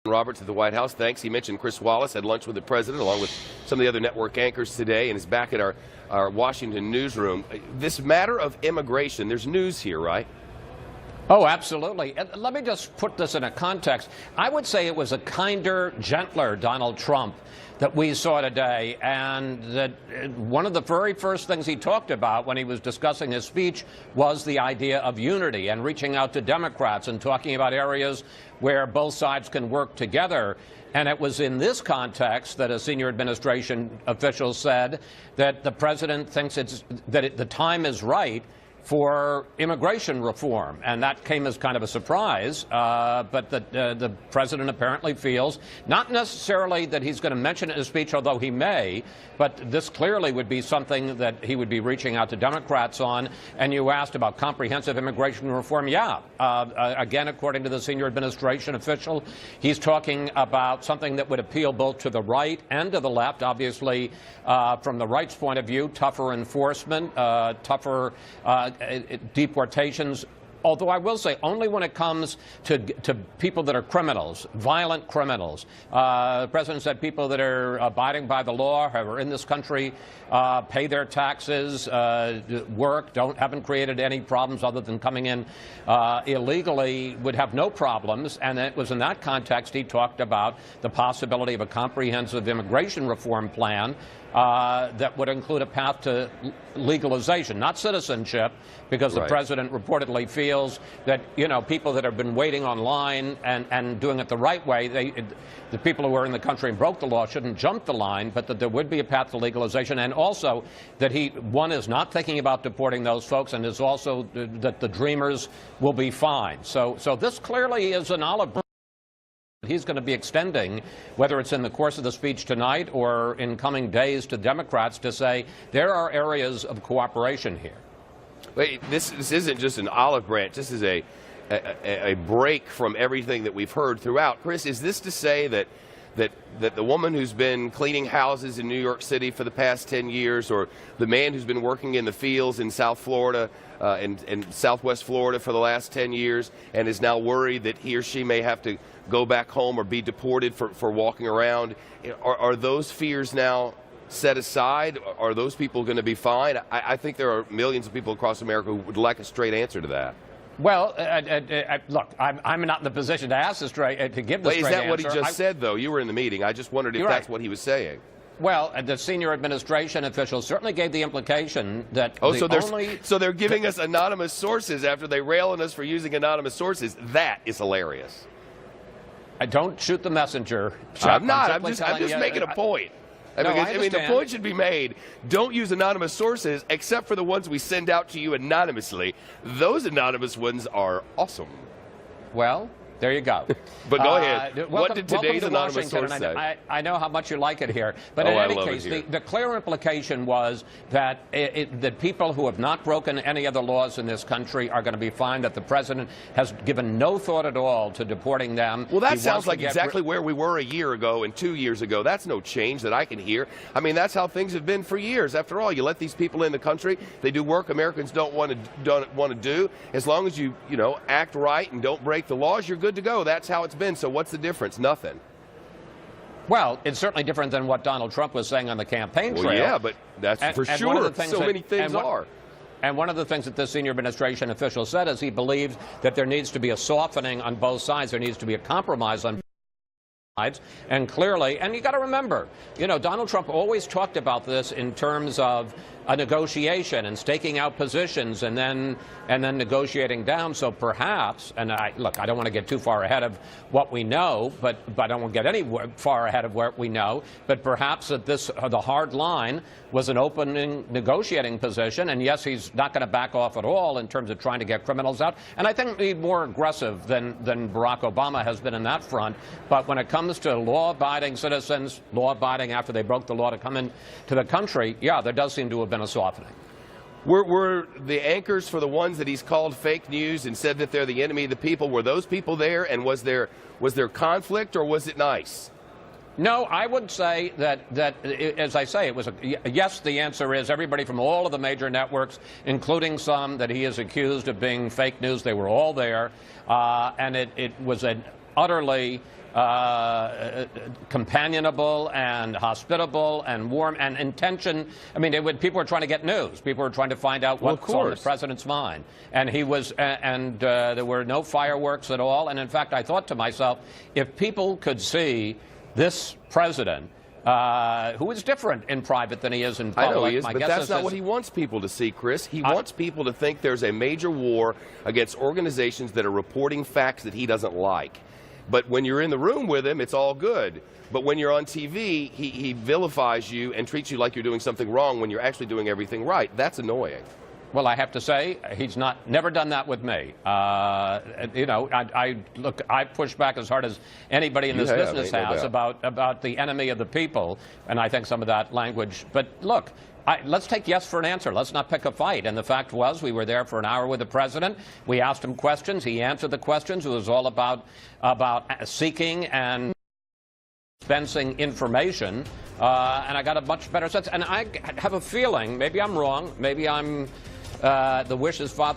Roberts at the White House. Thanks. He mentioned Chris Wallace had lunch with the president along with some of the other network anchors today and is back at our Washington newsroom. This matter of immigration, there's news here, right? Oh, absolutely. And let me just put this in a context. I would say it was a kinder, gentler Donald Trump that we saw today, and that one of the very first things he talked about when he was discussing his speech was the idea of unity and reaching out to Democrats and talking about areas where both sides can work together. And it was in this context that a senior administration official said that the president thinks the time is right for immigration reform, and that came as kind of a surprise, but the president apparently feels, not necessarily that he's going to mention it in his speech, although he may, but this clearly would be something that he would be reaching out to Democrats on. And you asked about comprehensive immigration reform. Yeah, again, according to the senior administration official, he's talking about something that would appeal both to the right and to the left. Obviously, from the right's point of view, tougher enforcement, tougher deportations, although I will say only when it comes to people that are criminals, violent criminals. The president said people that are abiding by the law, who are in this country, pay their taxes, work, haven't created any problems other than coming in illegally, would have no problems. And it was in that context he talked about the possibility of a comprehensive immigration reform plan that would include a path to legalization, not citizenship, because the president reportedly feels that, you know, people that have been waiting online and doing it the right way, the people who are in the country and broke the law shouldn't jump the line, but that there would be a path to legalization, and also that one is not thinking about deporting those folks, and is also that the dreamers will be fine. So this clearly is an olive branch he's going to be extending, whether it's in the course of the speech tonight or in coming days, to Democrats to say there are areas of cooperation here. Wait, this isn't just an olive branch. This is a break from everything that we've heard throughout. Chris, is this to say that the woman who's been cleaning houses in New York City for the past 10 years, or the man who's been working in the fields in South Florida and Southwest Florida for the last 10 years and is now worried that he or she may have to go back home or be deported for walking around, are those fears now set aside? Are those people going to be fine? I think there are millions of people across America who would like a straight answer to that. Well, look, I'm not in the position to ask to give the straight answer. Is that what he just said, though? You were in the meeting. I just wondered if that's what he was saying. Well, the senior administration officials certainly gave the implication that so they're giving us anonymous sources after they rail on us for using anonymous sources. That is hilarious. I don't shoot the messenger, Shep. I'm not. I'm just making a point. I mean, the point should be made. Don't use anonymous sources except for the ones we send out to you anonymously. Those anonymous ones are awesome. Well, there you go. But go ahead. What did today's anonymous source say? I know how much you like it here. But in any case, the clear implication was that that people who have not broken any other laws in this country are going to be fine, that the president has given no thought at all to deporting them. Well, that sounds like exactly where we were a year ago and 2 years ago. That's no change that I can hear. I mean, that's how things have been for years. After all, you let these people in the country, they do work Americans don't want to do. As long as you act right and don't break the laws, you're good to go. That's how it's been. So what's the difference? Nothing. Well, it's certainly different than what Donald Trump was saying on the campaign trail. Well, yeah, but that's for sure. So many things are. And one of the things that this senior administration official said is he believes that there needs to be a softening on both sides. There needs to be a compromise on both sides. And clearly, and you got to remember, Donald Trump always talked about this in terms of a negotiation and staking out positions and then negotiating down. So perhaps, and I don't want to get too far ahead of what we know, but I don't want to get any far ahead of what we know. But perhaps that the hard line was an opening negotiating position. And yes, he's not going to back off at all in terms of trying to get criminals out. And I think he's more aggressive than Barack Obama has been in that front. But when it comes to law-abiding citizens, law-abiding after they broke the law to come into the country, yeah, there does seem to have been a softening. Were the anchors for the ones that he's called fake news and said that they're the enemy of the people, were those people there, and was there conflict, or was it nice? No, I would say that as I say, it was yes. The answer is everybody from all of the major networks, including some that he is accused of being fake news, they were all there, and it was utterly companionable and hospitable and warm and intention. I mean, people were trying to get news. People were trying to find out what's on the president's mind. And he was, and there were no fireworks at all. And in fact, I thought to myself, if people could see this president, who is different in private than he is in public. I know he is, but that's not what he wants people to see, Chris. He wants people to think there's a major war against organizations that are reporting facts that he doesn't like. But when you're in the room with him, it's all good. But when you're on TV, he vilifies you and treats you like you're doing something wrong when you're actually doing everything right. That's annoying. Well, I have to say, he's never done that with me. You know, I push back as hard as anybody in this business has about the enemy of the people, and I think some of that language. But look, let's take yes for an answer. Let's not pick a fight. And the fact was, we were there for an hour with the president. We asked him questions. He answered the questions. It was all about seeking and dispensing information. And I got a much better sense. And I have a feeling, maybe I'm wrong, maybe I'm the wish is father